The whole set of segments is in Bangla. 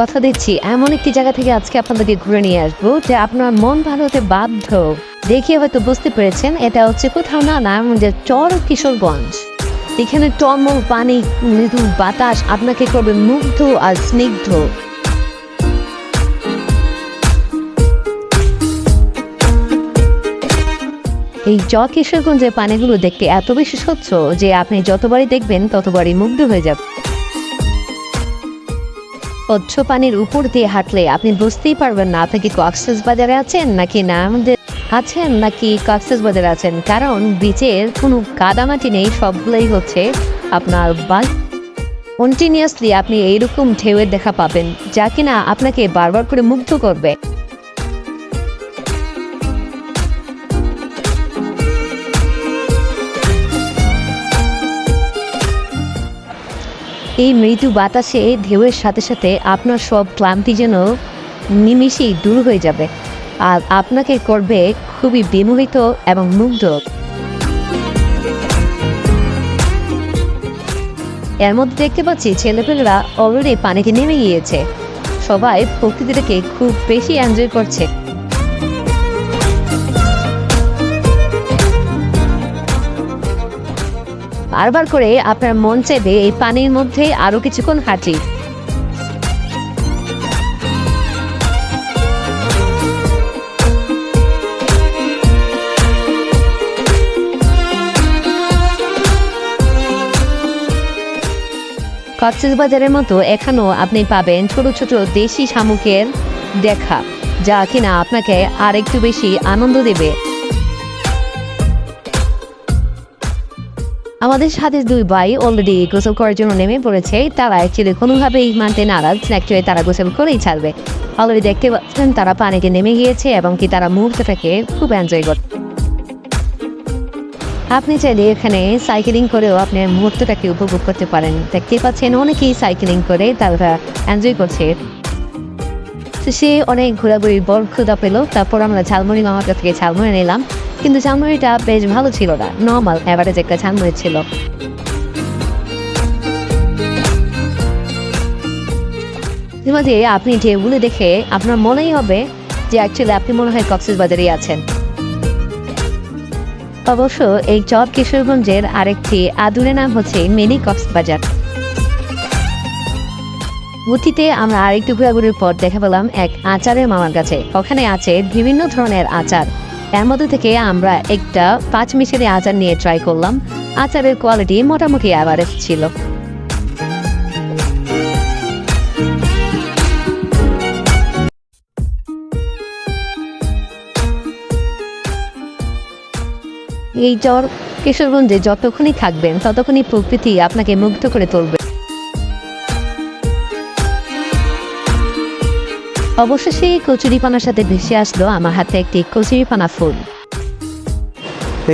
কথা দিচ্ছি এমন একটি জায়গা থেকে আজকে আপনাদেরকে ঘুরে নিয়ে আসবো যে আপনার মন ভালো হতে বাধ্য। দেখে হয়তো বুঝতে পেরেছেন এটা হচ্ছে কোথাও না নারায়ণগঞ্জের চর কিশোরগঞ্জ। এখানে টলমল পানি, মৃদু বাতাস আপনাকে করবে মুগ্ধ আর স্নিগ্ধ। এই চর কিশোরগঞ্জের পানিগুলো দেখতে এত বেশি স্বচ্ছ যে আপনি যতবারই দেখবেন ততবারই মুগ্ধ হয়ে যাবেন। স্বচ্ছ পানির উপর দিয়ে হাঁটলে আপনি বুঝতেই পারবেন না আপনি কি কক্সবাজারে আছেন নাকি নারায়ণগঞ্জে আছেন নাকি কক্সবাজারে আছেন, কারণ বিচের কোনো কাদামাটি নেই, সবগুলোই হচ্ছে আপনার বাস। কন্টিনিউয়াসলি আপনি এইরকম ঢেউয়ের দেখা পাবেন যা কিনা আপনাকে বারবার করে মুগ্ধ করবে। এই মৃদু বাতাসে ঢেউয়ের সাথে সাথে আপনার সব ক্লান্তি যেন নিমিষেই দূর হয়ে যাবে আর আপনাকে করবে খুবই বিমোহিত এবং মুগ্ধ। এর মধ্যে দেখতে পাচ্ছি ছেলেপেলেরা অলরেডি পানিতে নেমে গিয়েছে, সবাই প্রকৃতিটাকে খুব বেশি এনজয় করছে। বারবার করে আপনার মন চাইবে এই পানির মধ্যে আরো কিছুক্ষণ হাঁটি। কক্সবাজারের মতো এখানেও আপনি পাবেন ছোট ছোট দেশি শামুকের দেখা, যা কিনা আপনাকে আর একটু বেশি আনন্দ দেবে। আমাদের সাথে দুই ভাই অলরেডি গোসল করার জন্য নেমে পড়েছে। তারা অ্যাকচুয়ালি কোনোভাবেই মানতে নারাজ, অ্যাকচুয়ালি তারা গোসল করেই ছাড়বে। অলরেডি দেখতে পাচ্ছেন তারা পানিতে নেমে গিয়েছে এবং কি তারা মুহূর্তটাকে খুব এনজয় করছে। আপনি চাইলে এখানে সাইকেলিং করেও আপনি মুহূর্তটাকে উপভোগ করতে পারেন। দেখতে পাচ্ছেন অনেকেই সাইকেলিং করে তারা এনজয় করছে। সে অনেক ঘোরাঘুরির বড় ক্ষুধা পেল, তারপর আমরা ঝালমুড়ি মামার কাছ থেকে ঝালমুড়ি নিলাম, কিন্তু ঝালমুড়িটা বেশ ভালো ছিল না, নর্মাল অ্যাভারেজ একটা ঝালমুড়ি ছিল। মাঝে আপনি ঢেউগুলো দেখে আপনার মনেই হবে যে অ্যাকচুয়ালি আপনি মনে হয় কক্সবাজারেই আছেন। অবশ্য এই চর কিশোরগঞ্জের আরেকটি আদুরে নাম হচ্ছে মিনি কক্সবাজার। অতীতে আমরা আরেকটু ঘোরাঘুরির পর দেখা পেলাম এক আচারের মামার কাছে। ওখানে আছে বিভিন্ন ধরনের আচার, এর মধ্যে থেকে আমরা একটা 5 মিশালি আচার নিয়ে ট্রাই করলাম। আচারের কোয়ালিটি মোটামুটি অ্যাভারেজ ছিল। এই চর কিশোরগঞ্জে যতক্ষণই থাকবেন ততক্ষণই প্রকৃতি আপনাকে মুগ্ধ করে তুলবে। অবশেষে কচুরিপানার সাথে ভেসে আসলো আমার হাতে একটি কচুরিপানা ফুল।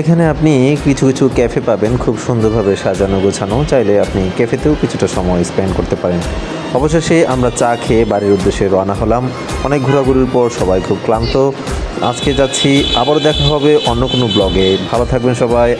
এখানে আপনি কিছু কিছু ক্যাফে পাবেন খুব সুন্দরভাবে সাজানো গোছানো, চাইলে আপনি ক্যাফেতেও কিছুটা সময় স্পেন্ড করতে পারেন। অবশেষে আমরা চা খেয়ে বাড়ির উদ্দেশ্যে রওনা হলাম। অনেক ঘোরাঘুরির পর সবাই খুব ক্লান্ত। আজকে যাচ্ছি, আবার দেখা হবে অন্য কোনো ব্লগে। ভালো থাকবেন সবাই।